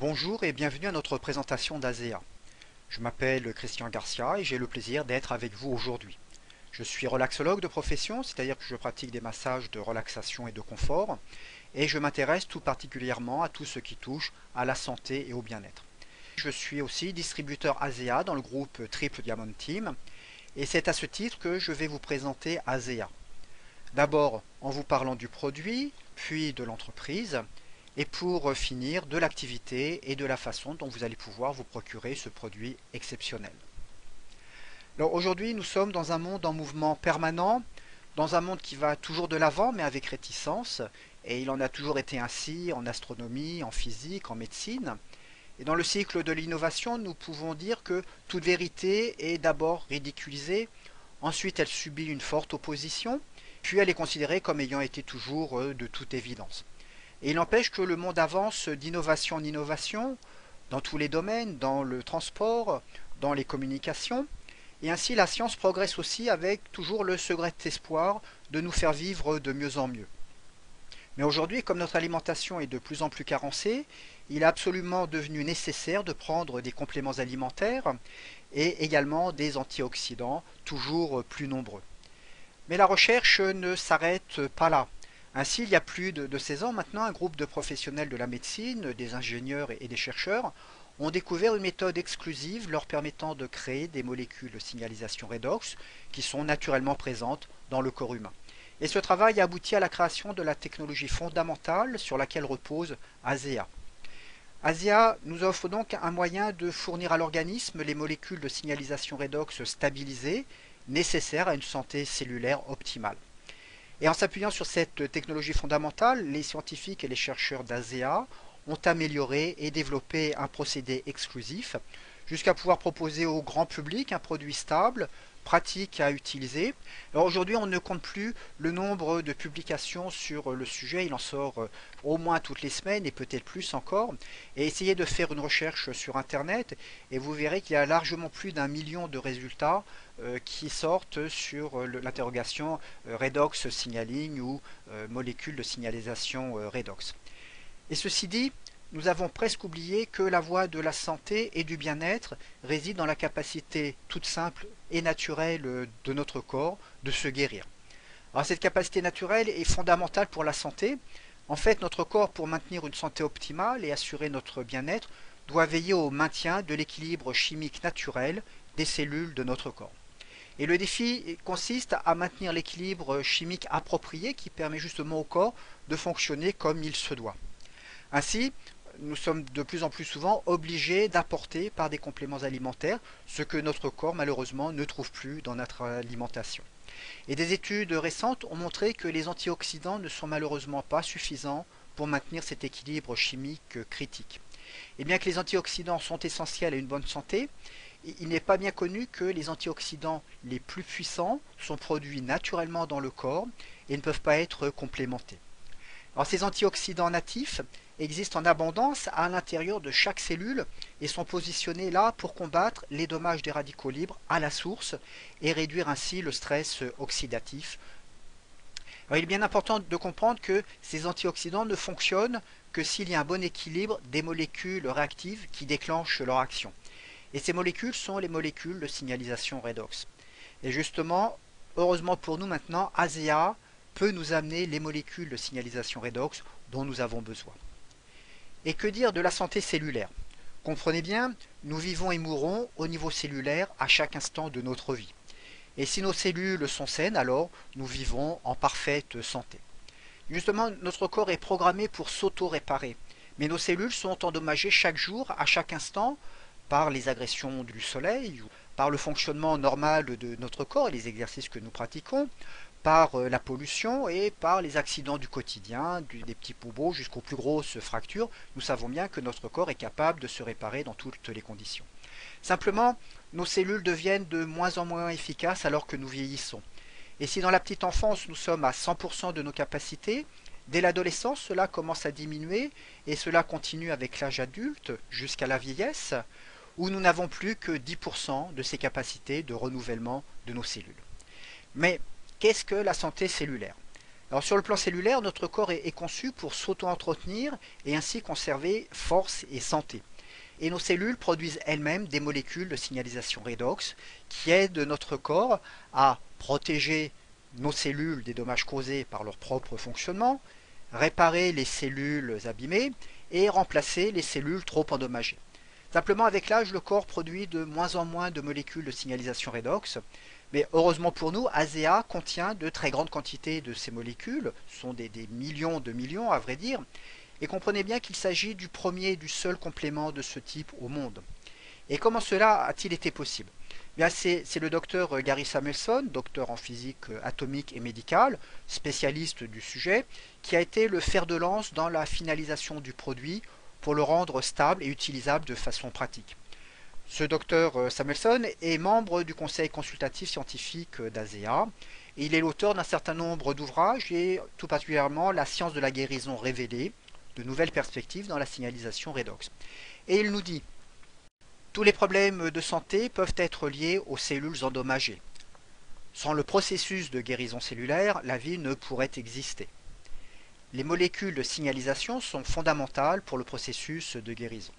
Bonjour et bienvenue à notre présentation d'ASEA. Je m'appelle Christian Garcia et j'ai le plaisir d'être avec vous aujourd'hui. Je suis relaxologue de profession, c'est-à-dire que je pratique des massages de relaxation et de confort, et je m'intéresse tout particulièrement à tout ce qui touche à la santé et au bien-être. Je suis aussi distributeur ASEA dans le groupe Triple Diamond Team, et c'est à ce titre que je vais vous présenter ASEA. D'abord en vous parlant du produit, puis de l'entreprise, et pour finir de l'activité et de la façon dont vous allez pouvoir vous procurer ce produit exceptionnel. Alors aujourd'hui, nous sommes dans un monde en mouvement permanent, dans un monde qui va toujours de l'avant mais avec réticence, et il en a toujours été ainsi en astronomie, en physique, en médecine. Et dans le cycle de l'innovation, nous pouvons dire que toute vérité est d'abord ridiculisée, ensuite elle subit une forte opposition, puis elle est considérée comme ayant été toujours de toute évidence. Et il n'empêche que le monde avance d'innovation en innovation, dans tous les domaines, dans le transport, dans les communications, et ainsi la science progresse aussi avec toujours le secret espoir de nous faire vivre de mieux en mieux. Mais aujourd'hui, comme notre alimentation est de plus en plus carencée, il est absolument devenu nécessaire de prendre des compléments alimentaires et également des antioxydants toujours plus nombreux. Mais la recherche ne s'arrête pas là. Ainsi, il y a plus de 16 ans maintenant, un groupe de professionnels de la médecine, des ingénieurs et des chercheurs ont découvert une méthode exclusive leur permettant de créer des molécules de signalisation redox qui sont naturellement présentes dans le corps humain. Et ce travail a abouti à la création de la technologie fondamentale sur laquelle repose ASEA. ASEA nous offre donc un moyen de fournir à l'organisme les molécules de signalisation redox stabilisées nécessaires à une santé cellulaire optimale. Et en s'appuyant sur cette technologie fondamentale, les scientifiques et les chercheurs d'ASEA ont amélioré et développé un procédé exclusif jusqu'à pouvoir proposer au grand public un produit stable, pratique à utiliser. Alors aujourd'hui, on ne compte plus le nombre de publications sur le sujet, il en sort au moins toutes les semaines et peut-être plus encore. Et essayez de faire une recherche sur Internet et vous verrez qu'il y a largement plus d'1 million de résultats qui sortent sur l'interrogation redox signaling ou molécule de signalisation redox. Et ceci dit, nous avons presque oublié que la voie de la santé et du bien-être réside dans la capacité toute simple et naturelle de notre corps de se guérir. Alors cette capacité naturelle est fondamentale pour la santé. En fait, notre corps, pour maintenir une santé optimale et assurer notre bien-être, doit veiller au maintien de l'équilibre chimique naturel des cellules de notre corps. Et le défi consiste à maintenir l'équilibre chimique approprié qui permet justement au corps de fonctionner comme il se doit. Ainsi, nous sommes de plus en plus souvent obligés d'apporter par des compléments alimentaires ce que notre corps malheureusement ne trouve plus dans notre alimentation. Et des études récentes ont montré que les antioxydants ne sont malheureusement pas suffisants pour maintenir cet équilibre chimique critique. Et bien que les antioxydants sont essentiels à une bonne santé, il n'est pas bien connu que les antioxydants les plus puissants sont produits naturellement dans le corps et ne peuvent pas être complémentés. Alors ces antioxydants natifs existent en abondance à l'intérieur de chaque cellule et sont positionnés là pour combattre les dommages des radicaux libres à la source et réduire ainsi le stress oxydatif. Alors il est bien important de comprendre que ces antioxydants ne fonctionnent que s'il y a un bon équilibre des molécules réactives qui déclenchent leur action. Et ces molécules sont les molécules de signalisation redox. Et justement, heureusement pour nous maintenant, ASEA peut nous amener les molécules de signalisation redox dont nous avons besoin. Et que dire de la santé cellulaire? Comprenez bien, nous vivons et mourons au niveau cellulaire à chaque instant de notre vie. Et si nos cellules sont saines, alors nous vivons en parfaite santé. Justement, notre corps est programmé pour s'auto-réparer. Mais nos cellules sont endommagées chaque jour, à chaque instant, par les agressions du soleil, par le fonctionnement normal de notre corps et les exercices que nous pratiquons, par la pollution et par les accidents du quotidien, des petits bobos jusqu'aux plus grosses fractures. Nous savons bien que notre corps est capable de se réparer dans toutes les conditions. Simplement, nos cellules deviennent de moins en moins efficaces alors que nous vieillissons. Et si dans la petite enfance nous sommes à 100% de nos capacités, dès l'adolescence cela commence à diminuer et cela continue avec l'âge adulte jusqu'à la vieillesse où nous n'avons plus que 10% de ces capacités de renouvellement de nos cellules. Mais qu'est-ce que la santé cellulaire? Alors sur le plan cellulaire, notre corps est conçu pour s'auto-entretenir et ainsi conserver force et santé. Et nos cellules produisent elles-mêmes des molécules de signalisation redox qui aident notre corps à protéger nos cellules des dommages causés par leur propre fonctionnement, réparer les cellules abîmées et remplacer les cellules trop endommagées. Simplement, avec l'âge, le corps produit de moins en moins de molécules de signalisation redox, mais heureusement pour nous, ASEA contient de très grandes quantités de ces molécules, ce sont des millions de millions à vrai dire, et comprenez bien qu'il s'agit du premier et du seul complément de ce type au monde. Et comment cela a-t-il été possible? Bien, c'est le docteur Gary Samuelson, docteur en physique atomique et médicale, spécialiste du sujet, qui a été le fer de lance dans la finalisation du produit pour le rendre stable et utilisable de façon pratique. Ce docteur Samuelson est membre du conseil consultatif scientifique d'ASEA et il est l'auteur d'un certain nombre d'ouvrages et tout particulièrement La science de la guérison révélée, de nouvelles perspectives dans la signalisation redox. Et il nous dit: tous les problèmes de santé peuvent être liés aux cellules endommagées. Sans le processus de guérison cellulaire, la vie ne pourrait exister. Les molécules de signalisation sont fondamentales pour le processus de guérison.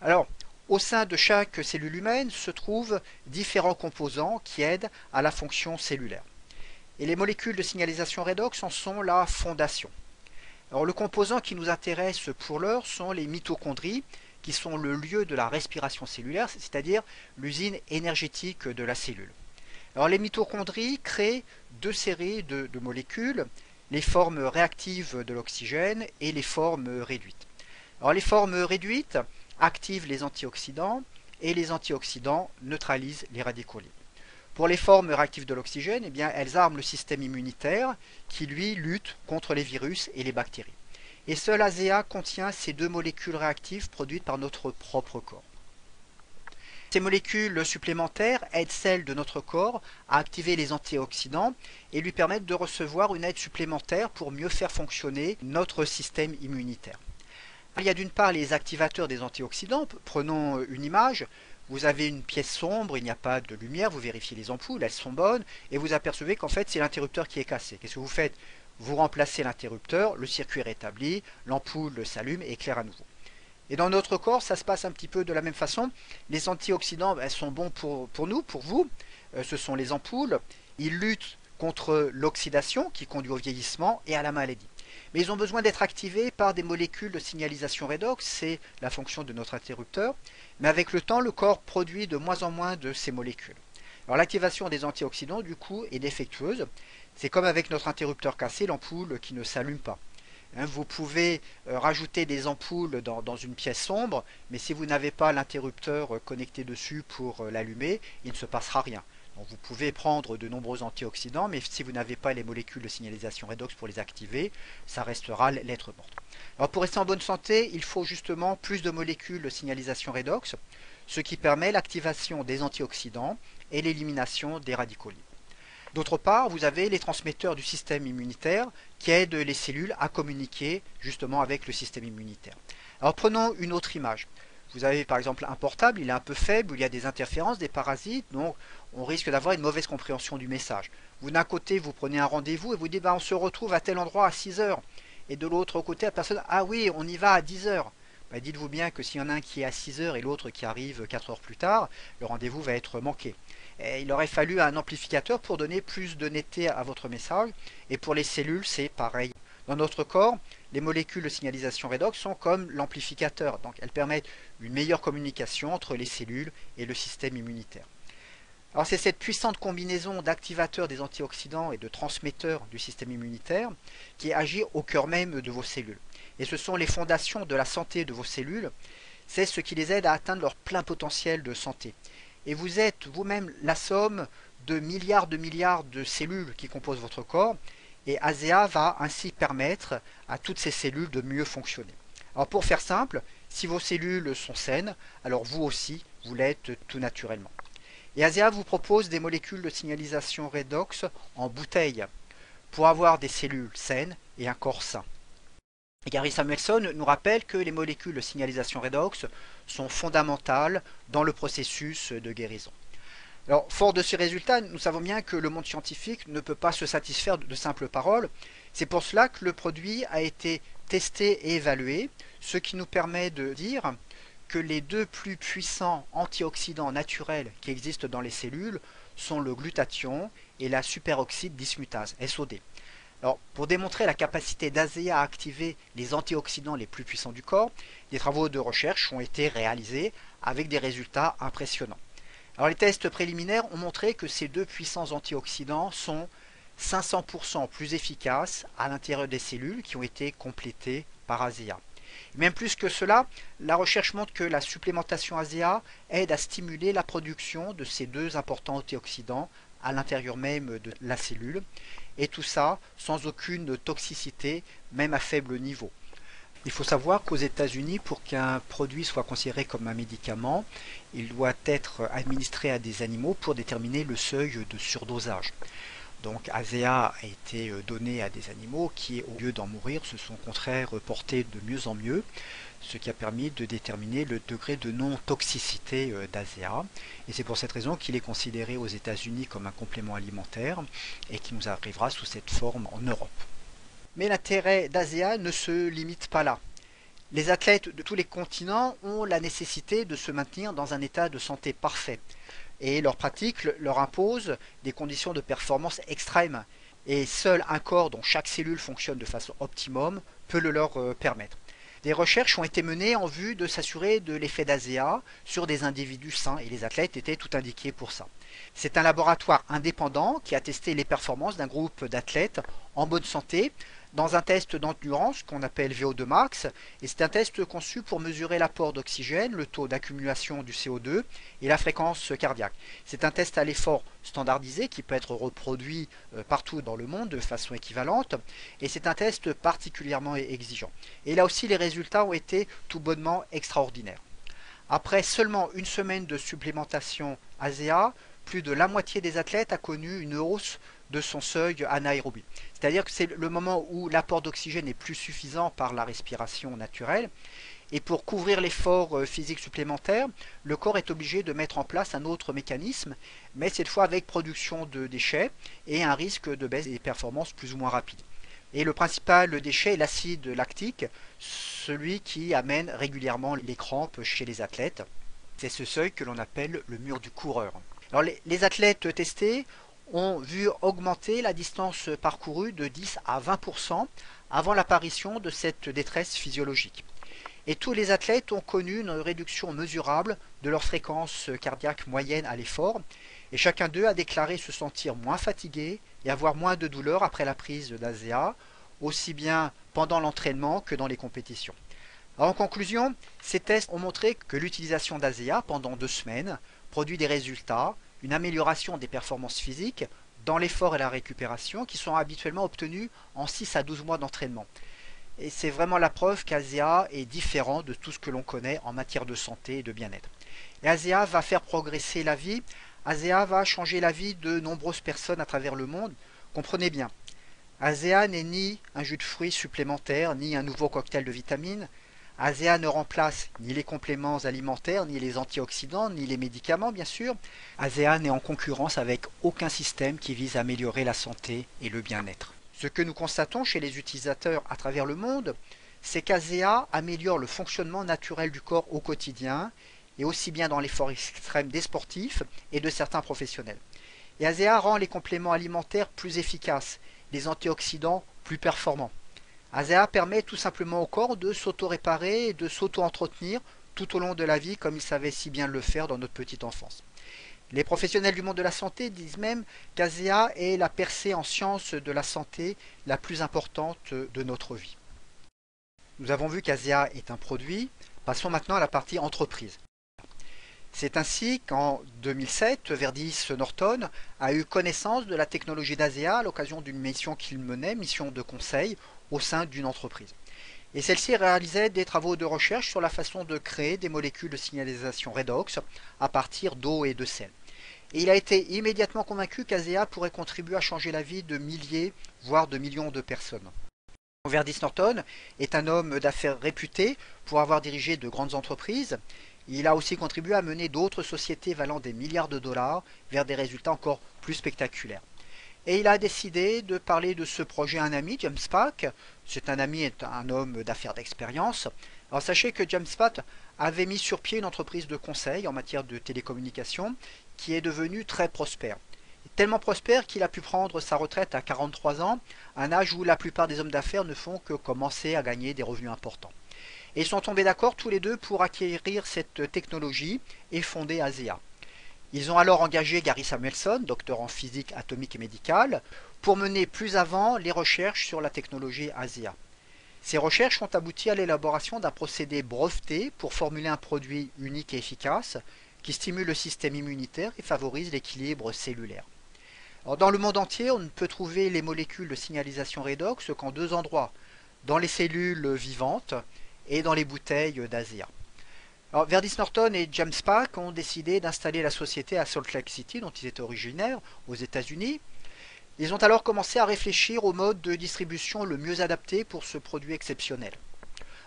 Alors, au sein de chaque cellule humaine se trouvent différents composants qui aident à la fonction cellulaire. Et les molécules de signalisation redox en sont la fondation. Alors, le composant qui nous intéresse pour l'heure sont les mitochondries, qui sont le lieu de la respiration cellulaire, c'est-à-dire l'usine énergétique de la cellule. Alors, les mitochondries créent deux séries de molécules, les formes réactives de l'oxygène et les formes réduites. Alors, les formes réduites activent les antioxydants et les antioxydants neutralisent les radicaux libres. Pour les formes réactives de l'oxygène, eh bien, elles arment le système immunitaire qui, lui, lutte contre les virus et les bactéries. Et seul ASEA contient ces deux molécules réactives produites par notre propre corps. Ces molécules supplémentaires aident celles de notre corps à activer les antioxydants et lui permettent de recevoir une aide supplémentaire pour mieux faire fonctionner notre système immunitaire. Il y a d'une part les activateurs des antioxydants. Prenons une image. Vous avez une pièce sombre, il n'y a pas de lumière, vous vérifiez les ampoules, elles sont bonnes, et vous apercevez qu'en fait c'est l'interrupteur qui est cassé. Qu'est-ce que vous faites? Vous remplacez l'interrupteur, le circuit est rétabli, l'ampoule s'allume et éclaire à nouveau. Et dans notre corps, ça se passe un petit peu de la même façon. Les antioxydants, elles sont bons pour nous, pour vous. Ce sont les ampoules. Ils luttent contre l'oxydation qui conduit au vieillissement et à la maladie. Mais ils ont besoin d'être activés par des molécules de signalisation redox, c'est la fonction de notre interrupteur. Mais avec le temps, le corps produit de moins en moins de ces molécules. Alors l'activation des antioxydants, du coup, est défectueuse. C'est comme avec notre interrupteur cassé, l'ampoule qui ne s'allume pas. Vous pouvez rajouter des ampoules dans une pièce sombre, mais si vous n'avez pas l'interrupteur connecté dessus pour l'allumer, il ne se passera rien. Donc vous pouvez prendre de nombreux antioxydants, mais si vous n'avez pas les molécules de signalisation redox pour les activer, ça restera lettre morte. Alors pour rester en bonne santé, il faut justement plus de molécules de signalisation redox, ce qui permet l'activation des antioxydants et l'élimination des radicaux libres. D'autre part, vous avez les transmetteurs du système immunitaire qui aident les cellules à communiquer justement avec le système immunitaire. Alors prenons une autre image. Vous avez par exemple un portable, il est un peu faible, il y a des interférences, des parasites, donc on risque d'avoir une mauvaise compréhension du message. Vous d'un côté, vous prenez un rendez-vous et vous dites on se retrouve à tel endroit à 6 heures. Et de l'autre côté, la personne, ah oui, on y va à 10 heures. Dites-vous bien que s'il y en a un qui est à 6 heures et l'autre qui arrive 4 heures plus tard, le rendez-vous va être manqué. Et il aurait fallu un amplificateur pour donner plus de netteté à votre message. Et pour les cellules, c'est pareil. Dans notre corps, les molécules de signalisation redox sont comme l'amplificateur. Donc elles permettent une meilleure communication entre les cellules et le système immunitaire. Alors c'est cette puissante combinaison d'activateurs des antioxydants et de transmetteurs du système immunitaire qui agit au cœur même de vos cellules. Et ce sont les fondations de la santé de vos cellules. C'est ce qui les aide à atteindre leur plein potentiel de santé. Et vous êtes vous-même la somme de milliards de cellules qui composent votre corps. Et ASEA va ainsi permettre à toutes ces cellules de mieux fonctionner. Alors pour faire simple, si vos cellules sont saines, alors vous aussi, vous l'êtes tout naturellement. Et ASEA vous propose des molécules de signalisation redox en bouteille pour avoir des cellules saines et un corps sain. Et Gary Samuelson nous rappelle que les molécules de signalisation redox sont fondamentales dans le processus de guérison. Alors, fort de ces résultats, nous savons bien que le monde scientifique ne peut pas se satisfaire de simples paroles. C'est pour cela que le produit a été testé et évalué, ce qui nous permet de dire que les deux plus puissants antioxydants naturels qui existent dans les cellules sont le glutathion et la superoxyde dismutase, SOD. Alors, pour démontrer la capacité d'Azea à activer les antioxydants les plus puissants du corps, des travaux de recherche ont été réalisés avec des résultats impressionnants. Alors, les tests préliminaires ont montré que ces deux puissants antioxydants sont 500% plus efficaces à l'intérieur des cellules qui ont été complétées par Azea. Même plus que cela, la recherche montre que la supplémentation Azea aide à stimuler la production de ces deux importants antioxydants à l'intérieur même de la cellule, et tout ça sans aucune toxicité, même à faible niveau. Il faut savoir qu'aux États-Unis, pour qu'un produit soit considéré comme un médicament, il doit être administré à des animaux pour déterminer le seuil de surdosage. Donc Azea a été donné à des animaux qui, au lieu d'en mourir, se sont au contraire portés de mieux en mieux, ce qui a permis de déterminer le degré de non-toxicité d'Azea. Et c'est pour cette raison qu'il est considéré aux États-Unis comme un complément alimentaire et qui nous arrivera sous cette forme en Europe. Mais l'intérêt d'Azea ne se limite pas là. Les athlètes de tous les continents ont la nécessité de se maintenir dans un état de santé parfait. Et leur pratique leur impose des conditions de performance extrêmes. Et seul un corps dont chaque cellule fonctionne de façon optimum peut le leur permettre. Des recherches ont été menées en vue de s'assurer de l'effet d'Azea sur des individus sains et les athlètes étaient tout indiqués pour ça. C'est un laboratoire indépendant qui a testé les performances d'un groupe d'athlètes en bonne santé dans un test d'endurance qu'on appelle VO2 max, et c'est un test conçu pour mesurer l'apport d'oxygène, le taux d'accumulation du CO2 et la fréquence cardiaque. C'est un test à l'effort standardisé qui peut être reproduit partout dans le monde de façon équivalente, et c'est un test particulièrement exigeant. Et là aussi les résultats ont été tout bonnement extraordinaires. Après seulement une semaine de supplémentation Azea, plus de la moitié des athlètes a connu une hausse de son seuil anaérobie. C'est-à-dire que c'est le moment où l'apport d'oxygène est plus suffisant par la respiration naturelle. Et pour couvrir l'effort physique supplémentaire, le corps est obligé de mettre en place un autre mécanisme, mais cette fois avec production de déchets et un risque de baisse des performances plus ou moins rapide. Et le principal déchet est l'acide lactique, celui qui amène régulièrement les crampes chez les athlètes. C'est ce seuil que l'on appelle le mur du coureur. Alors les athlètes testés ont vu augmenter la distance parcourue de 10 à 20% avant l'apparition de cette détresse physiologique. Et tous les athlètes ont connu une réduction mesurable de leur fréquence cardiaque moyenne à l'effort, et chacun d'eux a déclaré se sentir moins fatigué et avoir moins de douleur après la prise d'Azea, aussi bien pendant l'entraînement que dans les compétitions. Alors en conclusion, ces tests ont montré que l'utilisation d'Azea pendant 2 semaines produit des résultats, une amélioration des performances physiques dans l'effort et la récupération qui sont habituellement obtenus en 6 à 12 mois d'entraînement. Et c'est vraiment la preuve qu'Azea est différent de tout ce que l'on connaît en matière de santé et de bien-être. Et Azea va faire progresser la vie, Azea va changer la vie de nombreuses personnes à travers le monde. Comprenez bien, Azea n'est ni un jus de fruits supplémentaire, ni un nouveau cocktail de vitamines. Azea ne remplace ni les compléments alimentaires, ni les antioxydants, ni les médicaments bien sûr. Azea n'est en concurrence avec aucun système qui vise à améliorer la santé et le bien-être. Ce que nous constatons chez les utilisateurs à travers le monde, c'est qu'Azea améliore le fonctionnement naturel du corps au quotidien, et aussi bien dans l'effort extrême des sportifs et de certains professionnels. Et Azea rend les compléments alimentaires plus efficaces, les antioxydants plus performants. Azea permet tout simplement au corps de s'auto-réparer et de s'auto-entretenir tout au long de la vie comme il savait si bien le faire dans notre petite enfance. Les professionnels du monde de la santé disent même qu'Azea est la percée en sciences de la santé la plus importante de notre vie. Nous avons vu qu'Azea est un produit, passons maintenant à la partie entreprise. C'est ainsi qu'en 2007, Verdis Norton a eu connaissance de la technologie d'Azea à l'occasion d'une mission qu'il menait, mission de conseil, au sein d'une entreprise. Et celle-ci réalisait des travaux de recherche sur la façon de créer des molécules de signalisation redox à partir d'eau et de sel. Et il a été immédiatement convaincu qu'Azea pourrait contribuer à changer la vie de milliers, voire de millions de personnes. Verdis Norton est un homme d'affaires réputé pour avoir dirigé de grandes entreprises. Il a aussi contribué à mener d'autres sociétés valant des milliards de dollars vers des résultats encore plus spectaculaires. Et il a décidé de parler de ce projet à un ami, James Pack. C'est un ami, est un homme d'affaires d'expérience. Alors sachez que James Pack avait mis sur pied une entreprise de conseil en matière de télécommunications qui est devenue très prospère. Tellement prospère qu'il a pu prendre sa retraite à 43 ans, un âge où la plupart des hommes d'affaires ne font que commencer à gagner des revenus importants. Et ils sont tombés d'accord tous les deux pour acquérir cette technologie et fonder ASEA. Ils ont alors engagé Gary Samuelson, docteur en physique atomique et médicale, pour mener plus avant les recherches sur la technologie ASEA. Ces recherches ont abouti à l'élaboration d'un procédé breveté pour formuler un produit unique et efficace qui stimule le système immunitaire et favorise l'équilibre cellulaire. Alors, dans le monde entier, on ne peut trouver les molécules de signalisation redox qu'en deux endroits, dans les cellules vivantes et dans les bouteilles d'ASEA. Alors, Verdis Norton et James Pack ont décidé d'installer la société à Salt Lake City, dont ils étaient originaires, aux États-Unis. Ils ont alors commencé à réfléchir au mode de distribution le mieux adapté pour ce produit exceptionnel.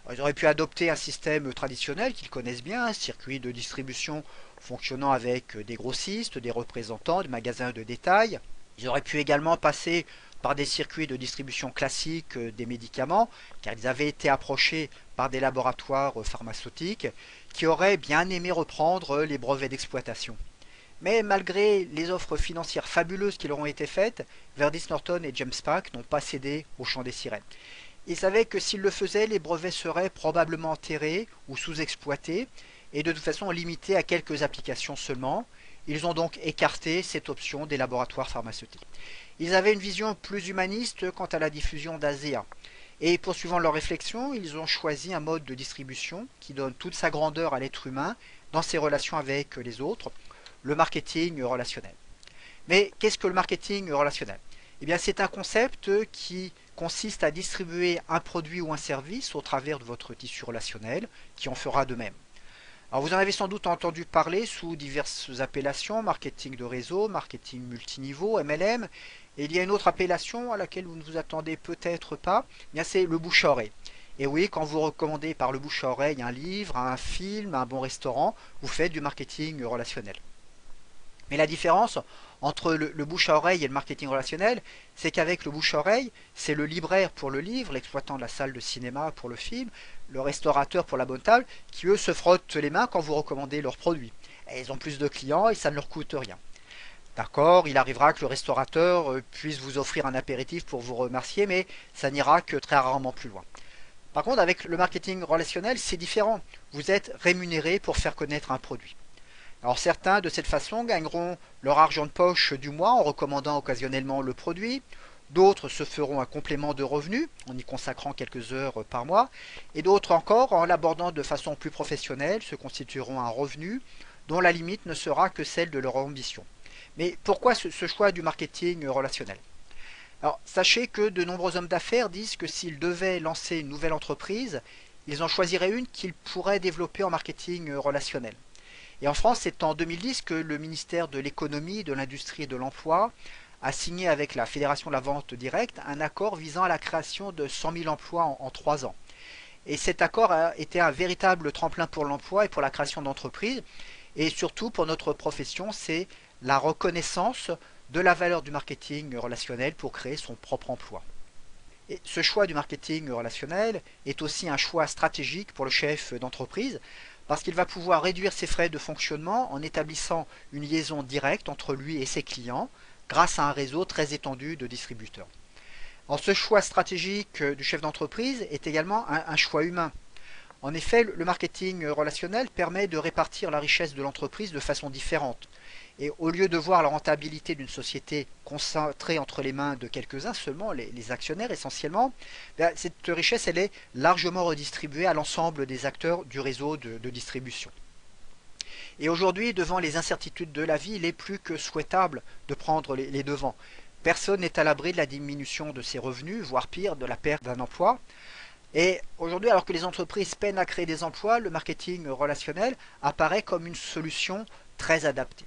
Alors, ils auraient pu adopter un système traditionnel qu'ils connaissent bien, un circuit de distribution fonctionnant avec des grossistes, des représentants, des magasins de détail. Ils auraient pu également passer par des circuits de distribution classiques des médicaments, car ils avaient été approchés par des laboratoires pharmaceutiques qui auraient bien aimé reprendre les brevets d'exploitation. Mais malgré les offres financières fabuleuses qui leur ont été faites, Verdis Norton et James Pack n'ont pas cédé au chant des sirènes. Ils savaient que s'ils le faisaient, les brevets seraient probablement enterrés ou sous-exploités et de toute façon limités à quelques applications seulement. Ils ont donc écarté cette option des laboratoires pharmaceutiques. Ils avaient une vision plus humaniste quant à la diffusion d'ASEA. Et poursuivant leur réflexion, ils ont choisi un mode de distribution qui donne toute sa grandeur à l'être humain dans ses relations avec les autres, le marketing relationnel. Mais qu'est-ce que le marketing relationnel? Eh bien, c'est un concept qui consiste à distribuer un produit ou un service au travers de votre tissu relationnel qui en fera de même. Alors, vous en avez sans doute entendu parler sous diverses appellations, marketing de réseau, marketing multiniveau, MLM, et il y a une autre appellation à laquelle vous ne vous attendez peut-être pas, eh bien c'est le bouche à oreille. Et oui, quand vous recommandez par le bouche à oreille un livre, un film, un bon restaurant, vous faites du marketing relationnel. Mais la différence entre le bouche à oreille et le marketing relationnel, c'est qu'avec le bouche à oreille, c'est le libraire pour le livre, l'exploitant de la salle de cinéma pour le film, le restaurateur pour la bonne table, qui eux se frottent les mains quand vous recommandez leurs produits. Et ils ont plus de clients et ça ne leur coûte rien. D'accord, il arrivera que le restaurateur puisse vous offrir un apéritif pour vous remercier, mais ça n'ira que très rarement plus loin. Par contre, avec le marketing relationnel, c'est différent. Vous êtes rémunéré pour faire connaître un produit. Alors certains, de cette façon, gagneront leur argent de poche du mois en recommandant occasionnellement le produit. D'autres se feront un complément de revenus en y consacrant quelques heures par mois. Et d'autres encore, en l'abordant de façon plus professionnelle, se constitueront un revenu dont la limite ne sera que celle de leur ambition. Mais pourquoi ce choix du marketing relationnel? Alors, sachez que de nombreux hommes d'affaires disent que s'ils devaient lancer une nouvelle entreprise, ils en choisiraient une qu'ils pourraient développer en marketing relationnel. Et en France, c'est en 2010 que le ministère de l'économie, de l'industrie et de l'emploi a signé avec la Fédération de la vente directe un accord visant à la création de 100 000 emplois en 3 ans. Et cet accord a été un véritable tremplin pour l'emploi et pour la création d'entreprises. Et surtout pour notre profession, c'est la reconnaissance de la valeur du marketing relationnel pour créer son propre emploi. Et ce choix du marketing relationnel est aussi un choix stratégique pour le chef d'entreprise parce qu'il va pouvoir réduire ses frais de fonctionnement en établissant une liaison directe entre lui et ses clients grâce à un réseau très étendu de distributeurs. Alors, ce choix stratégique du chef d'entreprise est également un choix humain. En effet, le marketing relationnel permet de répartir la richesse de l'entreprise de façon différente. Et au lieu de voir la rentabilité d'une société concentrée entre les mains de quelques-uns seulement, les actionnaires essentiellement, cette richesse elle est largement redistribuée à l'ensemble des acteurs du réseau de distribution. Et aujourd'hui, devant les incertitudes de la vie, il est plus que souhaitable de prendre les devants. Personne n'est à l'abri de la diminution de ses revenus, voire pire, de la perte d'un emploi. Et aujourd'hui, alors que les entreprises peinent à créer des emplois, le marketing relationnel apparaît comme une solution très adaptée.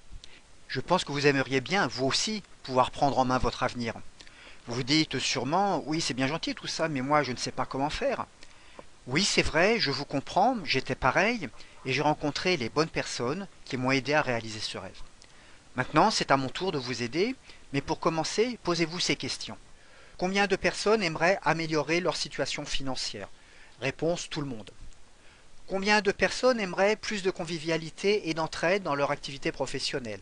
Je pense que vous aimeriez bien, vous aussi, pouvoir prendre en main votre avenir. Vous dites sûrement, oui c'est bien gentil tout ça, mais moi je ne sais pas comment faire. Oui c'est vrai, je vous comprends, j'étais pareil, et j'ai rencontré les bonnes personnes qui m'ont aidé à réaliser ce rêve. Maintenant c'est à mon tour de vous aider, mais pour commencer, posez-vous ces questions. Combien de personnes aimeraient améliorer leur situation financière? Réponse, tout le monde. Combien de personnes aimeraient plus de convivialité et d'entraide dans leur activité professionnelle?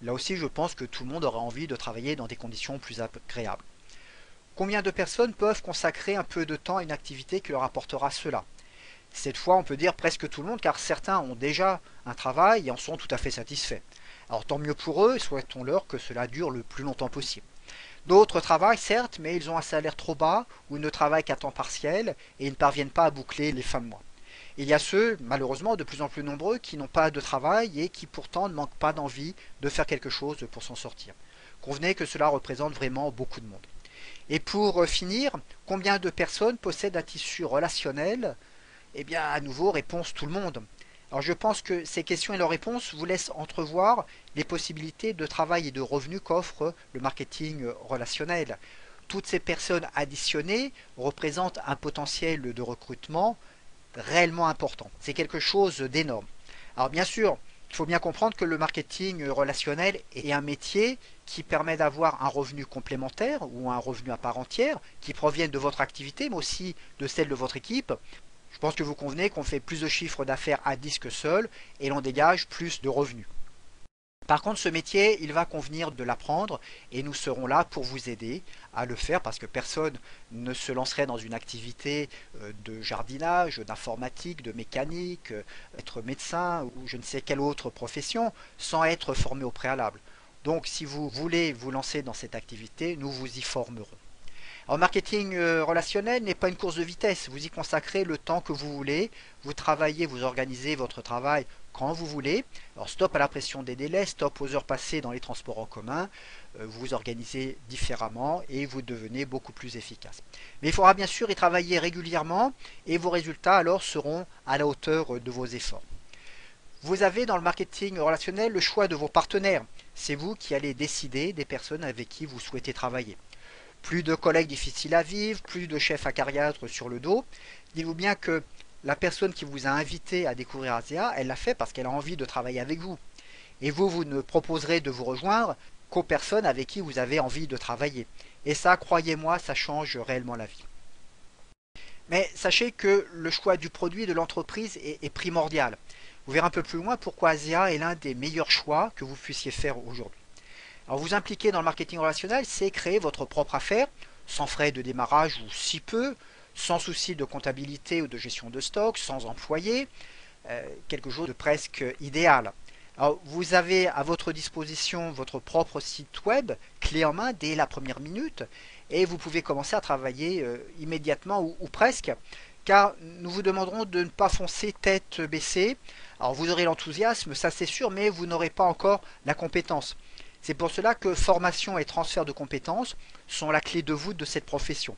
Là aussi, je pense que tout le monde aurait envie de travailler dans des conditions plus agréables. Combien de personnes peuvent consacrer un peu de temps à une activité qui leur apportera cela? Cette fois, on peut dire presque tout le monde, car certains ont déjà un travail et en sont tout à fait satisfaits. Alors tant mieux pour eux, souhaitons-leur que cela dure le plus longtemps possible. D'autres travaillent, certes, mais ils ont un salaire trop bas ou ne travaillent qu'à temps partiel et ils ne parviennent pas à boucler les fins de mois. Il y a ceux, malheureusement, de plus en plus nombreux qui n'ont pas de travail et qui pourtant ne manquent pas d'envie de faire quelque chose pour s'en sortir. Convenez que cela représente vraiment beaucoup de monde. Et pour finir, combien de personnes possèdent un tissu relationnel? Eh bien, à nouveau, réponse tout le monde. Alors je pense que ces questions et leurs réponses vous laissent entrevoir les possibilités de travail et de revenus qu'offre le marketing relationnel. Toutes ces personnes additionnées représentent un potentiel de recrutement réellement important. C'est quelque chose d'énorme. Alors bien sûr, il faut bien comprendre que le marketing relationnel est un métier qui permet d'avoir un revenu complémentaire ou un revenu à part entière qui proviennent de votre activité mais aussi de celle de votre équipe. Je pense que vous convenez qu'on fait plus de chiffre d'affaires à 10 que seul et l'on dégage plus de revenus. Par contre, ce métier, il va convenir de l'apprendre et nous serons là pour vous aider à le faire parce que personne ne se lancerait dans une activité de jardinage, d'informatique, de mécanique, être médecin ou je ne sais quelle autre profession sans être formé au préalable. Donc si vous voulez vous lancer dans cette activité, nous vous y formerons. Alors, marketing relationnel n'est pas une course de vitesse. Vous y consacrez le temps que vous voulez. Vous travaillez, vous organisez votre travail quand vous voulez. Alors, stop à la pression des délais, stop aux heures passées dans les transports en commun. Vous vous organisez différemment et vous devenez beaucoup plus efficace. Mais il faudra bien sûr y travailler régulièrement et vos résultats alors seront à la hauteur de vos efforts. Vous avez dans le marketing relationnel le choix de vos partenaires. C'est vous qui allez décider des personnes avec qui vous souhaitez travailler. Plus de collègues difficiles à vivre, plus de chefs acariâtres sur le dos. Dites-vous bien que la personne qui vous a invité à découvrir ASEA, elle l'a fait parce qu'elle a envie de travailler avec vous. Et vous, vous ne proposerez de vous rejoindre qu'aux personnes avec qui vous avez envie de travailler. Et ça, croyez-moi, ça change réellement la vie. Mais sachez que le choix du produit et de l'entreprise est primordial. Vous verrez un peu plus loin pourquoi ASEA est l'un des meilleurs choix que vous puissiez faire aujourd'hui. Alors vous impliquer dans le marketing relationnel, c'est créer votre propre affaire, sans frais de démarrage ou si peu, sans souci de comptabilité ou de gestion de stock, sans employé, quelque chose de presque idéal. Alors, vous avez à votre disposition votre propre site web, clé en main dès la première minute, et vous pouvez commencer à travailler immédiatement ou presque, car nous vous demanderons de ne pas foncer tête baissée. Alors vous aurez l'enthousiasme, ça c'est sûr, mais vous n'aurez pas encore la compétence. C'est pour cela que formation et transfert de compétences sont la clé de voûte de cette profession.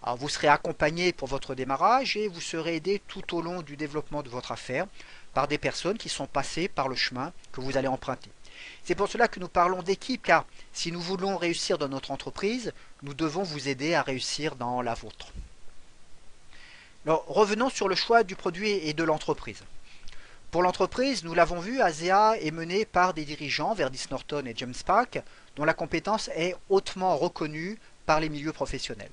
Alors vous serez accompagné pour votre démarrage et vous serez aidé tout au long du développement de votre affaire par des personnes qui sont passées par le chemin que vous allez emprunter. C'est pour cela que nous parlons d'équipe, car si nous voulons réussir dans notre entreprise, nous devons vous aider à réussir dans la vôtre. Alors, revenons sur le choix du produit et de l'entreprise. Pour l'entreprise, nous l'avons vu, ASEA est menée par des dirigeants, Verdis Norton et James Park, dont la compétence est hautement reconnue par les milieux professionnels.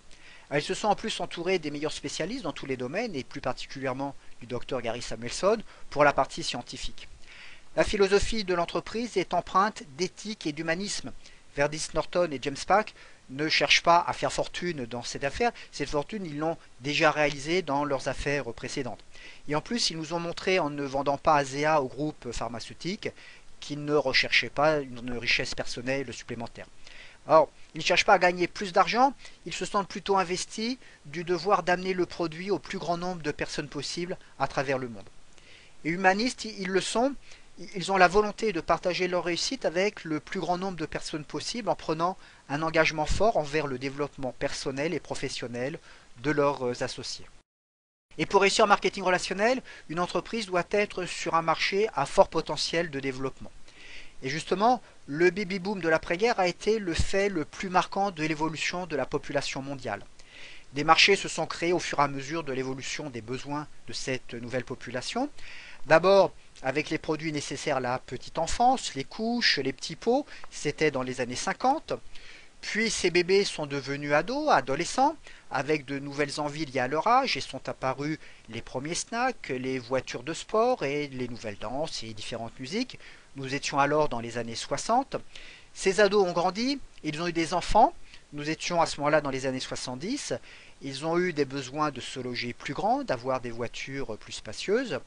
Ils se sont en plus entourés des meilleurs spécialistes dans tous les domaines, et plus particulièrement du Dr Gary Samuelson pour la partie scientifique. La philosophie de l'entreprise est empreinte d'éthique et d'humanisme. Verdis Norton et James Park ne cherchent pas à faire fortune dans cette affaire. Cette fortune, ils l'ont déjà réalisée dans leurs affaires précédentes. Et en plus, ils nous ont montré en ne vendant pas ASEA au groupe pharmaceutique qu'ils ne recherchaient pas une richesse personnelle supplémentaire. Alors, ils ne cherchent pas à gagner plus d'argent, ils se sentent plutôt investis du devoir d'amener le produit au plus grand nombre de personnes possible à travers le monde. Et humanistes, ils le sont, ils ont la volonté de partager leur réussite avec le plus grand nombre de personnes possible en prenant un engagement fort envers le développement personnel et professionnel de leurs associés. Et pour réussir en marketing relationnel, une entreprise doit être sur un marché à fort potentiel de développement. Et justement, le baby-boom de l'après-guerre a été le fait le plus marquant de l'évolution de la population mondiale. Des marchés se sont créés au fur et à mesure de l'évolution des besoins de cette nouvelle population. D'abord, avec les produits nécessaires à la petite enfance, les couches, les petits pots, c'était dans les années 50. Puis ces bébés sont devenus ados, adolescents, avec de nouvelles envies liées à leur âge et sont apparus les premiers snacks, les voitures de sport et les nouvelles danses et différentes musiques. Nous étions alors dans les années 60. Ces ados ont grandi, ils ont eu des enfants. Nous étions à ce moment-là dans les années 70. Ils ont eu des besoins de se loger plus grands, d'avoir des voitures plus spacieuses.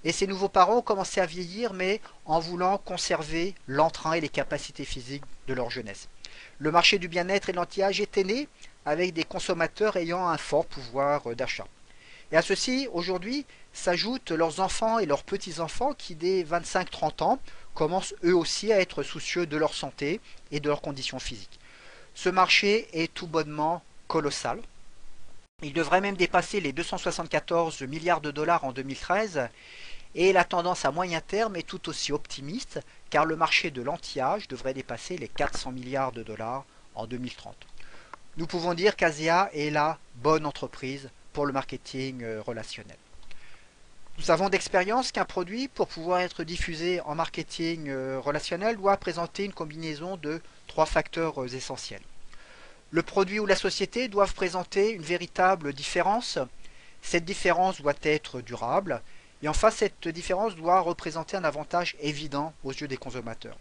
Et ces nouveaux parents ont commencé à vieillir, mais en voulant conserver l'entrain et les capacités physiques de leur jeunesse. Le marché du bien-être et de l'anti-âge était né avec des consommateurs ayant un fort pouvoir d'achat. Et à ceci, aujourd'hui, s'ajoutent leurs enfants et leurs petits-enfants qui, dès 25-30 ans, commencent eux aussi à être soucieux de leur santé et de leurs conditions physiques. Ce marché est tout bonnement colossal. Il devrait même dépasser les 274 milliards de dollars en 2013 et la tendance à moyen terme est tout aussi optimiste car le marché de l'anti-âge devrait dépasser les 400 milliards de dollars en 2030. Nous pouvons dire qu'Asea est la bonne entreprise pour le marketing relationnel. Nous savons d'expérience qu'un produit, pour pouvoir être diffusé en marketing relationnel, doit présenter une combinaison de 3 facteurs essentiels. Le produit ou la société doivent présenter une véritable différence. Cette différence doit être durable. Et enfin, cette différence doit représenter un avantage évident aux yeux des consommateurs.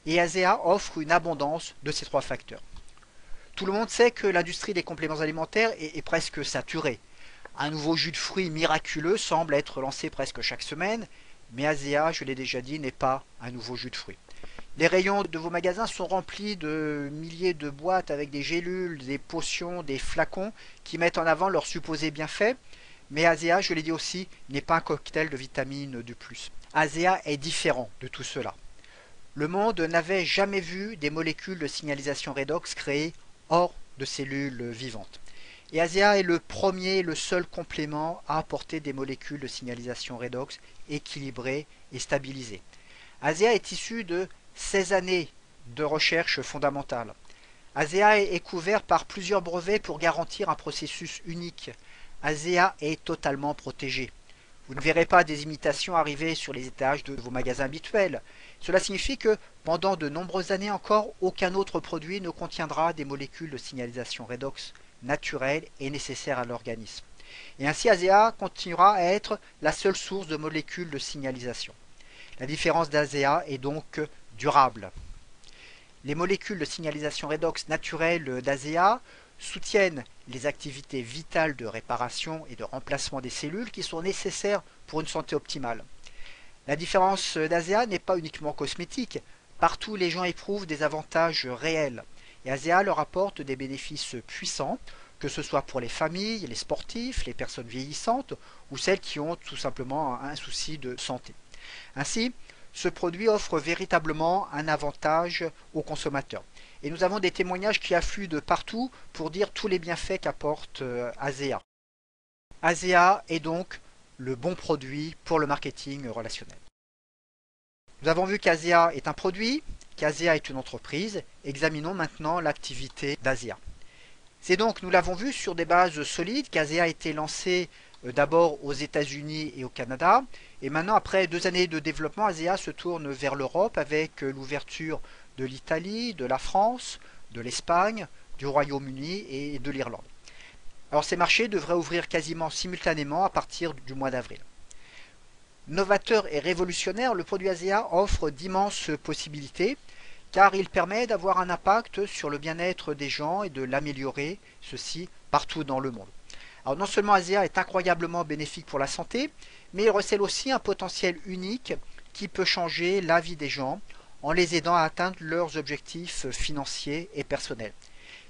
Et Asea offre une abondance de ces 3 facteurs. Tout le monde sait que l'industrie des compléments alimentaires est presque saturée. Un nouveau jus de fruits miraculeux semble être lancé presque chaque semaine, mais Asea, je l'ai déjà dit, n'est pas un nouveau jus de fruits. Les rayons de vos magasins sont remplis de milliers de boîtes avec des gélules, des potions, des flacons qui mettent en avant leurs supposés bienfaits. Mais Asea, je l'ai dit aussi, n'est pas un cocktail de vitamines du plus. Asea est différent de tout cela. Le monde n'avait jamais vu des molécules de signalisation redox créées hors de cellules vivantes. Et Asea est le premier et le seul complément à apporter des molécules de signalisation redox équilibrées et stabilisées. Asea est issu de 16 années de recherche fondamentale. Asea est couvert par plusieurs brevets pour garantir un processus unique. Asea est totalement protégé. Vous ne verrez pas des imitations arriver sur les étages de vos magasins habituels. Cela signifie que pendant de nombreuses années encore, aucun autre produit ne contiendra des molécules de signalisation redox naturelles et nécessaires à l'organisme. Et ainsi Asea continuera à être la seule source de molécules de signalisation. La différence d'Asea est donc durable. Les molécules de signalisation redox naturelles d'Asea soutiennent les activités vitales de réparation et de remplacement des cellules qui sont nécessaires pour une santé optimale. La différence d'Asea n'est pas uniquement cosmétique. Partout, les gens éprouvent des avantages réels. Et Asea leur apporte des bénéfices puissants, que ce soit pour les familles, les sportifs, les personnes vieillissantes ou celles qui ont tout simplement un souci de santé. Ainsi, ce produit offre véritablement un avantage aux consommateurs. Et nous avons des témoignages qui affluent de partout pour dire tous les bienfaits qu'apporte Asea. Asea est donc le bon produit pour le marketing relationnel. Nous avons vu qu'Asea est un produit, qu'Asea est une entreprise. Examinons maintenant l'activité d'Asea. C'est donc, nous l'avons vu, sur des bases solides qu'Asea a été lancé d'abord aux États-Unis et au Canada. Et maintenant, après 2 années de développement, Asea se tourne vers l'Europe avec l'ouverture de l'Italie, de la France, de l'Espagne, du Royaume-Uni et de l'Irlande. Alors ces marchés devraient ouvrir quasiment simultanément à partir du mois d'avril. Novateur et révolutionnaire, le produit Asea offre d'immenses possibilités car il permet d'avoir un impact sur le bien-être des gens et de l'améliorer, ceci partout dans le monde. Alors non seulement Asea est incroyablement bénéfique pour la santé, mais il recèle aussi un potentiel unique qui peut changer la vie des gens en les aidant à atteindre leurs objectifs financiers et personnels.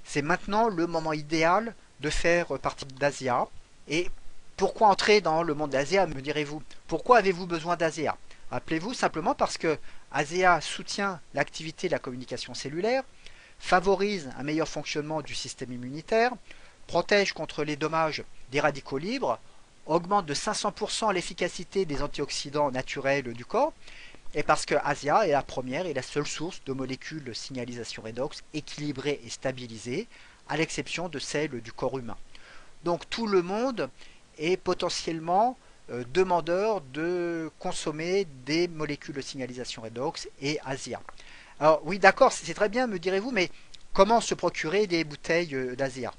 C'est maintenant le moment idéal de faire partie d'Asea. Et pourquoi entrer dans le monde d'Asea, me direz-vous? Pourquoi avez-vous besoin d'Asea? Rappelez-vous simplement parce que Asea soutient l'activité de la communication cellulaire, favorise un meilleur fonctionnement du système immunitaire, protège contre les dommages des radicaux libres, augmente de 500% l'efficacité des antioxydants naturels du corps, Et parce que ASEA est la première et la seule source de molécules de signalisation redox équilibrées et stabilisées, à l'exception de celles du corps humain. Donc tout le monde est potentiellement demandeur de consommer des molécules de signalisation redox et ASEA. Alors oui, d'accord, c'est très bien, me direz-vous, mais comment se procurer des bouteilles d'ASEA?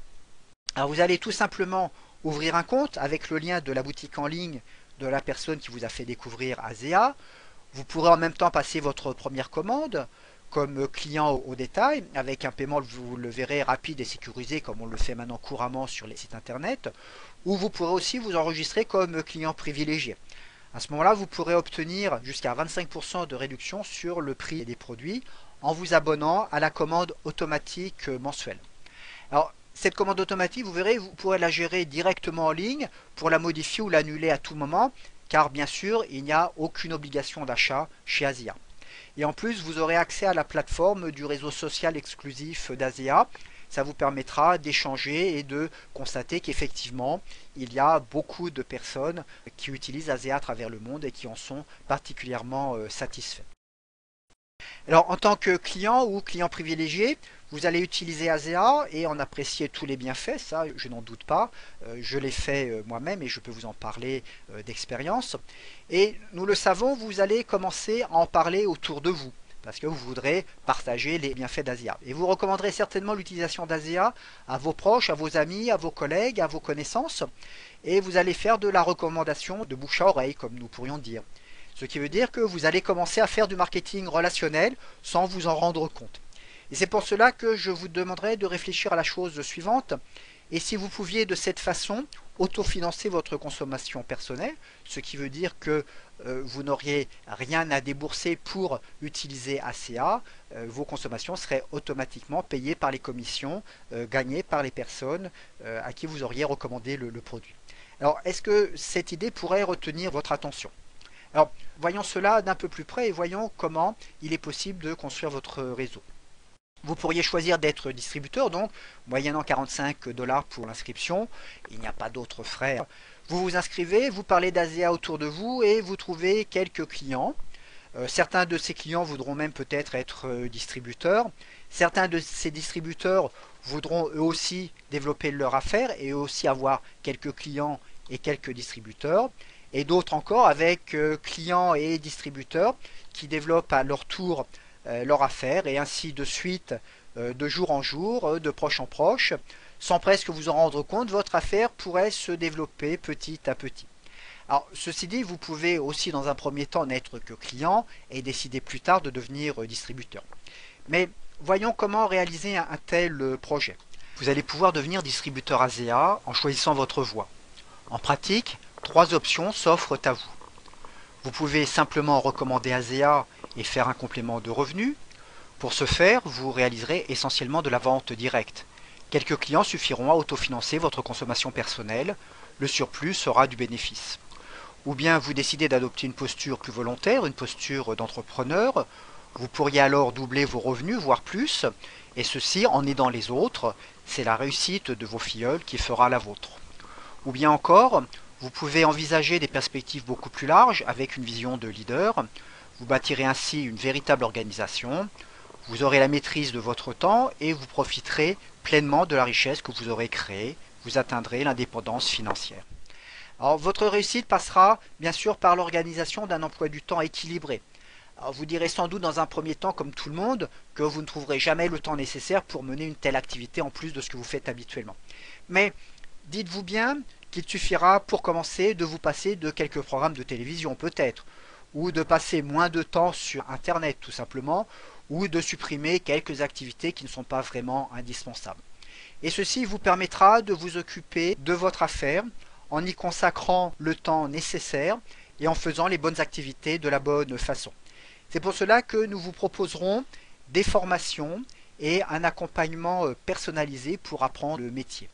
Alors vous allez tout simplement ouvrir un compte avec le lien de la boutique en ligne de la personne qui vous a fait découvrir ASEA. Vous pourrez en même temps passer votre première commande comme client au détail, avec un paiement, vous le verrez, rapide et sécurisé, comme on le fait maintenant couramment sur les sites internet, ou vous pourrez aussi vous enregistrer comme client privilégié. À ce moment-là, vous pourrez obtenir jusqu'à 25% de réduction sur le prix des produits en vous abonnant à la commande automatique mensuelle. Alors, cette commande automatique, vous verrez, vous pourrez la gérer directement en ligne pour la modifier ou l'annuler à tout moment, car bien sûr, il n'y a aucune obligation d'achat chez ASEA. Et en plus, vous aurez accès à la plateforme du réseau social exclusif d'ASEA. Ça vous permettra d'échanger et de constater qu'effectivement, il y a beaucoup de personnes qui utilisent ASEA à travers le monde et qui en sont particulièrement satisfaits. Alors, en tant que client ou client privilégié, vous allez utiliser ASEA et en apprécier tous les bienfaits, ça je n'en doute pas. Je l'ai fait moi-même et je peux vous en parler d'expérience. Et nous le savons, vous allez commencer à en parler autour de vous, parce que vous voudrez partager les bienfaits d'ASEA. Et vous recommanderez certainement l'utilisation d'ASEA à vos proches, à vos amis, à vos collègues, à vos connaissances. Et vous allez faire de la recommandation de bouche à oreille, comme nous pourrions dire. Ce qui veut dire que vous allez commencer à faire du marketing relationnel sans vous en rendre compte. Et c'est pour cela que je vous demanderai de réfléchir à la chose suivante. Et si vous pouviez de cette façon autofinancer votre consommation personnelle, ce qui veut dire que vous n'auriez rien à débourser pour utiliser ASEA, vos consommations seraient automatiquement payées par les commissions gagnées par les personnes à qui vous auriez recommandé le produit. Alors, est-ce que cette idée pourrait retenir votre attention? Alors, voyons cela d'un peu plus près et voyons comment il est possible de construire votre réseau. Vous pourriez choisir d'être distributeur, donc moyennant 45 $ pour l'inscription. Il n'y a pas d'autres frais. Vous vous inscrivez, vous parlez d'ASEA autour de vous et vous trouvez quelques clients. Certains de ces clients voudront même peut-être être distributeurs. Certains de ces distributeurs voudront eux aussi développer leur affaire et eux aussi avoir quelques clients et quelques distributeurs. Et d'autres encore avec clients et distributeurs qui développent à leur tour leur affaire et ainsi de suite, de jour en jour, de proche en proche. Sans presque vous en rendre compte, votre affaire pourrait se développer petit à petit. Alors, ceci dit, vous pouvez aussi dans un premier temps n'être que client et décider plus tard de devenir distributeur. Mais voyons comment réaliser un tel projet. Vous allez pouvoir devenir distributeur ASEA en choisissant votre voie. En pratique, 3 options s'offrent à vous. Vous pouvez simplement recommander ASEA et faire un complément de revenus. Pour ce faire, vous réaliserez essentiellement de la vente directe. Quelques clients suffiront à autofinancer votre consommation personnelle, le surplus sera du bénéfice. Ou bien vous décidez d'adopter une posture plus volontaire, une posture d'entrepreneur. Vous pourriez alors doubler vos revenus, voire plus, et ceci en aidant les autres. C'est la réussite de vos filleuls qui fera la vôtre. Ou bien encore, vous pouvez envisager des perspectives beaucoup plus larges avec une vision de leader. Vous bâtirez ainsi une véritable organisation. Vous aurez la maîtrise de votre temps et vous profiterez pleinement de la richesse que vous aurez créée. Vous atteindrez l'indépendance financière. Alors, votre réussite passera bien sûr par l'organisation d'un emploi du temps équilibré. Alors, vous direz sans doute dans un premier temps, comme tout le monde, que vous ne trouverez jamais le temps nécessaire pour mener une telle activité en plus de ce que vous faites habituellement. Mais dites-vous bien qu'il suffira pour commencer de vous passer de quelques programmes de télévision peut-être, ou de passer moins de temps sur Internet tout simplement, ou de supprimer quelques activités qui ne sont pas vraiment indispensables. Et ceci vous permettra de vous occuper de votre affaire en y consacrant le temps nécessaire et en faisant les bonnes activités de la bonne façon. C'est pour cela que nous vous proposerons des formations et un accompagnement personnalisé pour apprendre le métier.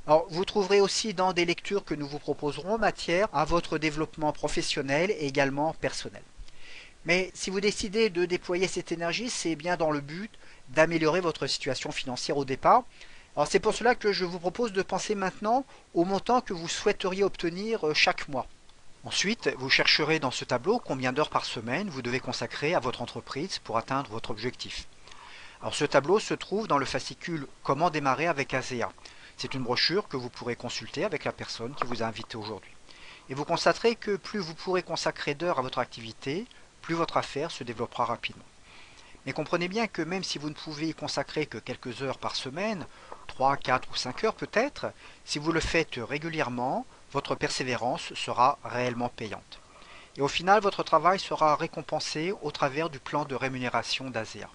Alors, vous trouverez aussi dans des lectures que nous vous proposerons matière à votre développement professionnel et également personnel. Mais si vous décidez de déployer cette énergie, c'est bien dans le but d'améliorer votre situation financière au départ. Alors c'est pour cela que je vous propose de penser maintenant au montant que vous souhaiteriez obtenir chaque mois. Ensuite, vous chercherez dans ce tableau combien d'heures par semaine vous devez consacrer à votre entreprise pour atteindre votre objectif. Alors ce tableau se trouve dans le fascicule Comment démarrer avec ASEA. C'est une brochure que vous pourrez consulter avec la personne qui vous a invité aujourd'hui. Et vous constaterez que plus vous pourrez consacrer d'heures à votre activité, plus votre affaire se développera rapidement. Mais comprenez bien que même si vous ne pouvez y consacrer que quelques heures par semaine, 3, 4 ou 5 heures peut-être, si vous le faites régulièrement, votre persévérance sera réellement payante. Et au final, votre travail sera récompensé au travers du plan de rémunération d'ASEA.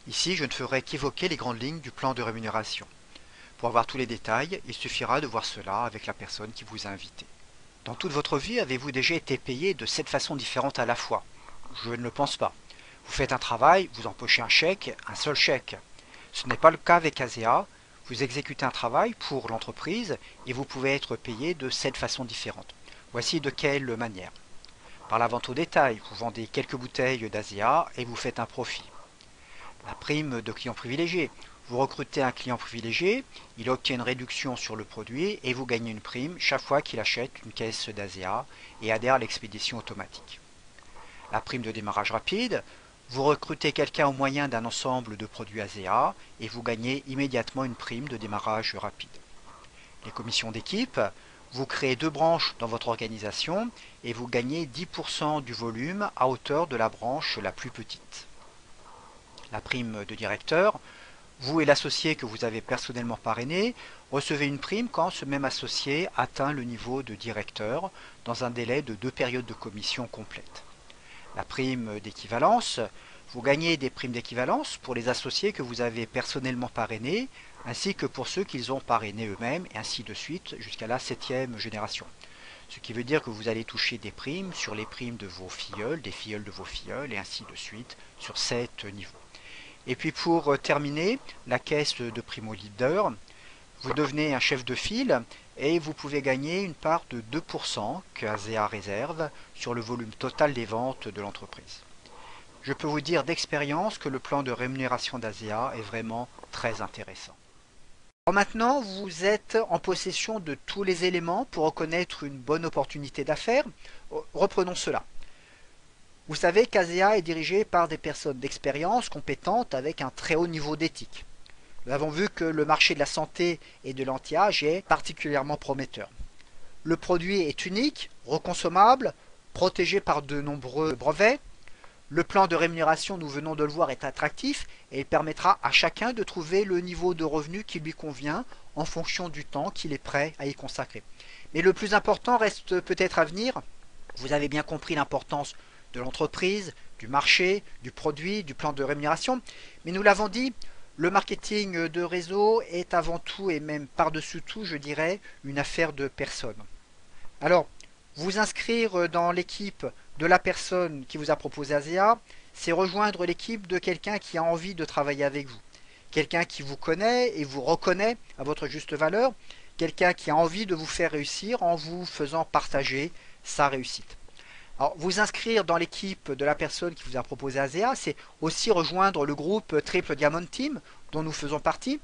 Ici, je ne ferai qu'évoquer les grandes lignes du plan de rémunération. Pour avoir tous les détails, il suffira de voir cela avec la personne qui vous a invité. Dans toute votre vie, avez-vous déjà été payé de 7 façons différentes à la fois? Je ne le pense pas. Vous faites un travail, vous empochez un chèque, un seul chèque. Ce n'est pas le cas avec ASEA. Vous exécutez un travail pour l'entreprise et vous pouvez être payé de 7 façons différentes. Voici de quelle manière. Par la vente au détail, vous vendez quelques bouteilles d'ASEA et vous faites un profit. La prime de client privilégié. Vous recrutez un client privilégié, il obtient une réduction sur le produit et vous gagnez une prime chaque fois qu'il achète une caisse d'ASEA et adhère à l'expédition automatique. La prime de démarrage rapide. Vous recrutez quelqu'un au moyen d'un ensemble de produits ASEA et vous gagnez immédiatement une prime de démarrage rapide. Les commissions d'équipe. Vous créez 2 branches dans votre organisation et vous gagnez 10% du volume à hauteur de la branche la plus petite. La prime de directeur. Vous et l'associé que vous avez personnellement parrainé recevez une prime quand ce même associé atteint le niveau de directeur dans un délai de 2 périodes de commission complètes. La prime d'équivalence. Vous gagnez des primes d'équivalence pour les associés que vous avez personnellement parrainés, ainsi que pour ceux qu'ils ont parrainés eux-mêmes, et ainsi de suite jusqu'à la 7e génération. Ce qui veut dire que vous allez toucher des primes sur les primes de vos filleuls, des filleuls de vos filleuls, et ainsi de suite sur 7 niveaux. Et puis pour terminer, la caisse de primo leader, vous devenez un chef de file et vous pouvez gagner une part de 2% que ASEA réserve sur le volume total des ventes de l'entreprise. Je peux vous dire d'expérience que le plan de rémunération d'ASEA est vraiment très intéressant. Alors maintenant, vous êtes en possession de tous les éléments pour reconnaître une bonne opportunité d'affaires. Reprenons cela. Vous savez qu'ASEA est dirigé par des personnes d'expérience compétentes avec un très haut niveau d'éthique. Nous avons vu que le marché de la santé et de l'anti-âge est particulièrement prometteur. Le produit est unique, reconsommable, protégé par de nombreux brevets. Le plan de rémunération, nous venons de le voir, est attractif et il permettra à chacun de trouver le niveau de revenu qui lui convient en fonction du temps qu'il est prêt à y consacrer. Mais le plus important reste peut-être à venir. Vous avez bien compris l'importance de l'entreprise, du marché, du produit, du plan de rémunération. Mais nous l'avons dit, le marketing de réseau est avant tout et même par-dessus tout, je dirais, une affaire de personnes. Alors, vous inscrire dans l'équipe de la personne qui vous a proposé ASEA, c'est rejoindre l'équipe de quelqu'un qui a envie de travailler avec vous. Quelqu'un qui vous connaît et vous reconnaît à votre juste valeur. Quelqu'un qui a envie de vous faire réussir en vous faisant partager sa réussite. Alors, vous inscrire dans l'équipe de la personne qui vous a proposé ASEA, c'est aussi rejoindre le groupe Triple Diamond Team dont nous faisons partie.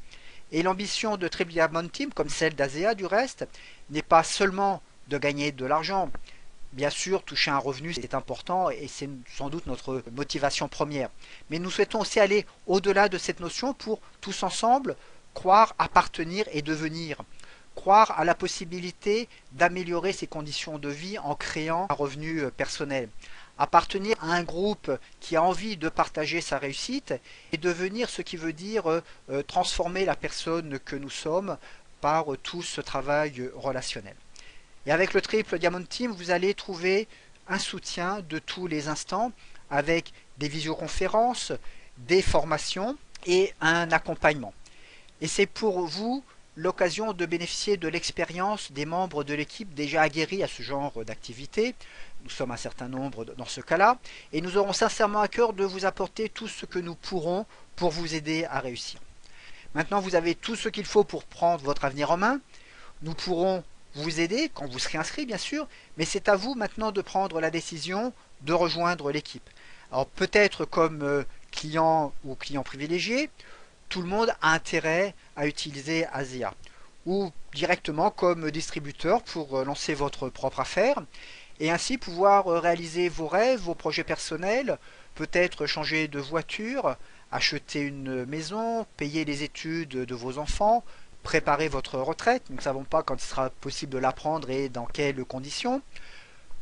Et l'ambition de Triple Diamond Team, comme celle d'ASEA du reste, n'est pas seulement de gagner de l'argent. Bien sûr, toucher un revenu, c'est important et c'est sans doute notre motivation première. Mais nous souhaitons aussi aller au-delà de cette notion pour tous ensemble croire, appartenir et devenir. Croire à la possibilité d'améliorer ses conditions de vie en créant un revenu personnel. Appartenir à un groupe qui a envie de partager sa réussite et devenir ce qui veut dire transformer la personne que nous sommes par tout ce travail relationnel. Et avec le Triple Diamond Team, vous allez trouver un soutien de tous les instants avec des visioconférences, des formations et un accompagnement. Et c'est pour vous l'occasion de bénéficier de l'expérience des membres de l'équipe déjà aguerris à ce genre d'activité. Nous sommes un certain nombre dans ce cas-là et nous aurons sincèrement à cœur de vous apporter tout ce que nous pourrons pour vous aider à réussir. Maintenant, vous avez tout ce qu'il faut pour prendre votre avenir en main. Nous pourrons vous aider quand vous serez inscrit, bien sûr, mais c'est à vous maintenant de prendre la décision de rejoindre l'équipe. Alors peut-être comme client ou client privilégié, tout le monde a intérêt à utiliser ASEA. ou directement comme distributeur pour lancer votre propre affaire et ainsi pouvoir réaliser vos rêves, vos projets personnels, peut-être changer de voiture, acheter une maison, payer les études de vos enfants, préparer votre retraite. Nous ne savons pas quand il sera possible de la prendre et dans quelles conditions.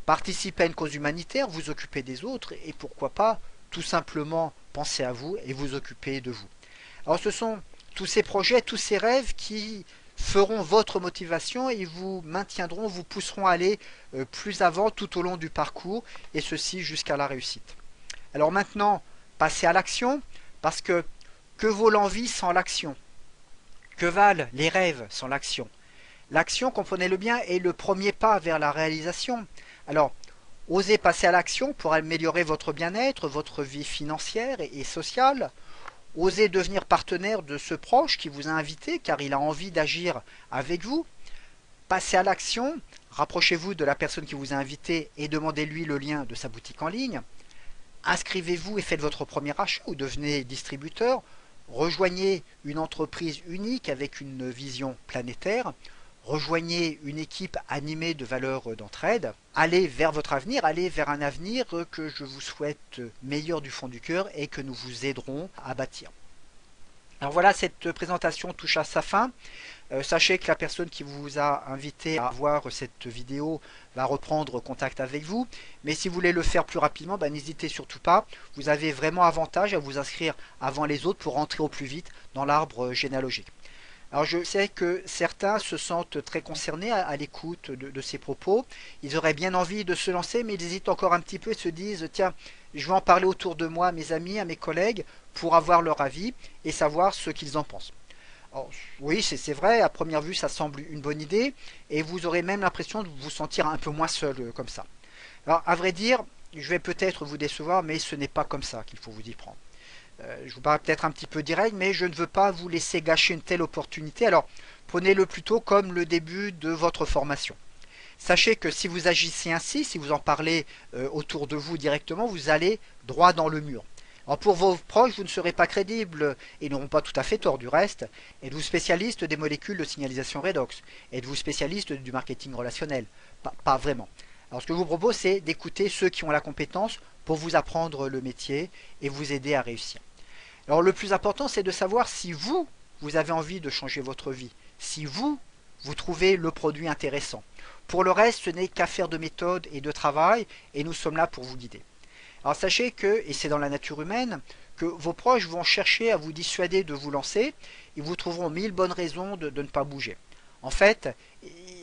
Participer à une cause humanitaire, vous occuper des autres et pourquoi pas tout simplement penser à vous et vous occuper de vous. Alors ce sont tous ces projets, tous ces rêves qui feront votre motivation et vous maintiendront, vous pousseront à aller plus avant tout au long du parcours et ceci jusqu'à la réussite. Alors maintenant, passez à l'action parce que vaut l'envie sans l'action? Que valent les rêves sans l'action? L'action, comprenez-le bien, est le premier pas vers la réalisation. Alors, osez passer à l'action pour améliorer votre bien-être, votre vie financière et sociale. Osez devenir partenaire de ce proche qui vous a invité car il a envie d'agir avec vous. Passez à l'action, rapprochez-vous de la personne qui vous a invité et demandez-lui le lien de sa boutique en ligne. Inscrivez-vous et faites votre premier achat ou devenez distributeur. Rejoignez une entreprise unique avec une vision planétaire. Rejoignez une équipe animée de valeurs d'entraide. Allez vers votre avenir, allez vers un avenir que je vous souhaite meilleur du fond du cœur et que nous vous aiderons à bâtir. Alors voilà, cette présentation touche à sa fin. Sachez que la personne qui vous a invité à voir cette vidéo va reprendre contact avec vous. Mais si vous voulez le faire plus rapidement, n'hésitez surtout pas. Vous avez vraiment avantage à vous inscrire avant les autres pour rentrer au plus vite dans l'arbre généalogique. Alors je sais que certains se sentent très concernés à l'écoute de ces propos. Ils auraient bien envie de se lancer, mais ils hésitent encore un petit peu et se disent, tiens, je vais en parler autour de moi, à mes amis, à mes collègues, pour avoir leur avis et savoir ce qu'ils en pensent. Alors, oui, c'est vrai, à première vue, ça semble une bonne idée, et vous aurez même l'impression de vous sentir un peu moins seul comme ça. Alors, à vrai dire, je vais peut-être vous décevoir, mais ce n'est pas comme ça qu'il faut vous y prendre. Je vous parle peut-être un petit peu direct, mais je ne veux pas vous laisser gâcher une telle opportunité. Alors, prenez-le plutôt comme le début de votre formation. Sachez que si vous agissez ainsi, si vous en parlez autour de vous directement, vous allez droit dans le mur. Alors pour vos proches, vous ne serez pas crédible, et n'auront pas tout à fait tort du reste. Êtes-vous spécialiste des molécules de signalisation redox? Êtes-vous spécialiste du marketing relationnel? Pas vraiment. Alors ce que je vous propose, c'est d'écouter ceux qui ont la compétence pour vous apprendre le métier et vous aider à réussir. Alors le plus important, c'est de savoir si vous, vous avez envie de changer votre vie, si vous, vous trouvez le produit intéressant. Pour le reste, ce n'est qu'affaire de méthode et de travail, et nous sommes là pour vous guider. Alors sachez que, et c'est dans la nature humaine, que vos proches vont chercher à vous dissuader de vous lancer, ils vous trouveront mille bonnes raisons de ne pas bouger. En fait,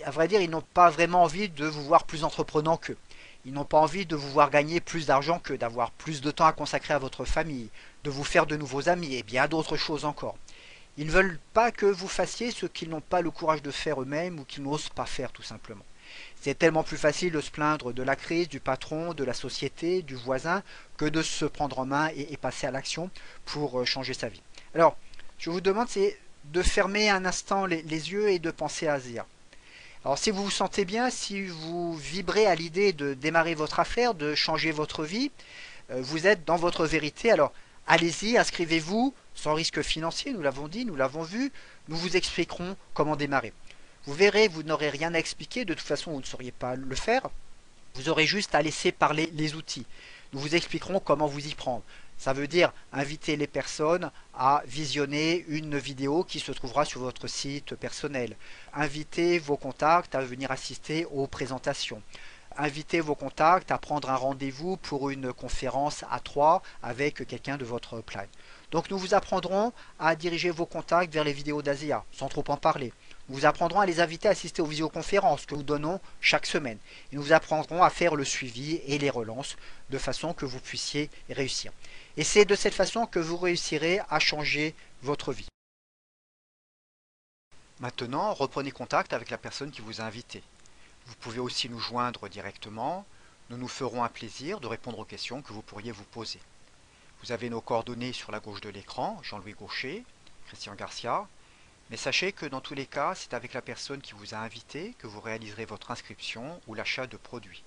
à vrai dire, ils n'ont pas vraiment envie de vous voir plus entreprenant qu'eux. Ils n'ont pas envie de vous voir gagner plus d'argent qu'eux, d'avoir plus de temps à consacrer à votre famille, de vous faire de nouveaux amis et bien d'autres choses encore. Ils ne veulent pas que vous fassiez ce qu'ils n'ont pas le courage de faire eux-mêmes ou qu'ils n'osent pas faire tout simplement. C'est tellement plus facile de se plaindre de la crise, du patron, de la société, du voisin, que de se prendre en main et passer à l'action pour changer sa vie. Alors, je vous demande, c'est de fermer un instant les yeux et de penser à Zia. Alors si vous vous sentez bien, si vous vibrez à l'idée de démarrer votre affaire, de changer votre vie, vous êtes dans votre vérité, alors allez-y, inscrivez-vous, sans risque financier, nous l'avons dit, nous l'avons vu, nous vous expliquerons comment démarrer. Vous verrez, vous n'aurez rien à expliquer, de toute façon vous ne sauriez pas le faire, vous aurez juste à laisser parler les outils. Nous vous expliquerons comment vous y prendre. Ça veut dire inviter les personnes à visionner une vidéo qui se trouvera sur votre site personnel. Inviter vos contacts à venir assister aux présentations. Inviter vos contacts à prendre un rendez-vous pour une conférence à 3 avec quelqu'un de votre plan. Donc nous vous apprendrons à diriger vos contacts vers les vidéos d'Asia, sans trop en parler. Nous vous apprendrons à les inviter à assister aux visioconférences que nous donnons chaque semaine. Et nous vous apprendrons à faire le suivi et les relances de façon que vous puissiez réussir. Et c'est de cette façon que vous réussirez à changer votre vie. Maintenant, reprenez contact avec la personne qui vous a invité. Vous pouvez aussi nous joindre directement. Nous nous ferons un plaisir de répondre aux questions que vous pourriez vous poser. Vous avez nos coordonnées sur la gauche de l'écran, Jean-Louis Gaucher, Christian Garcia. Mais sachez que dans tous les cas, c'est avec la personne qui vous a invité que vous réaliserez votre inscription ou l'achat de produits.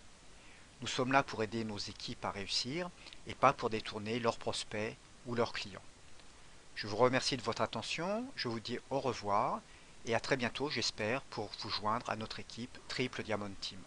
Nous sommes là pour aider nos équipes à réussir et pas pour détourner leurs prospects ou leurs clients. Je vous remercie de votre attention, je vous dis au revoir et à très bientôt j'espère pour vous joindre à notre équipe Triple Diamond Team.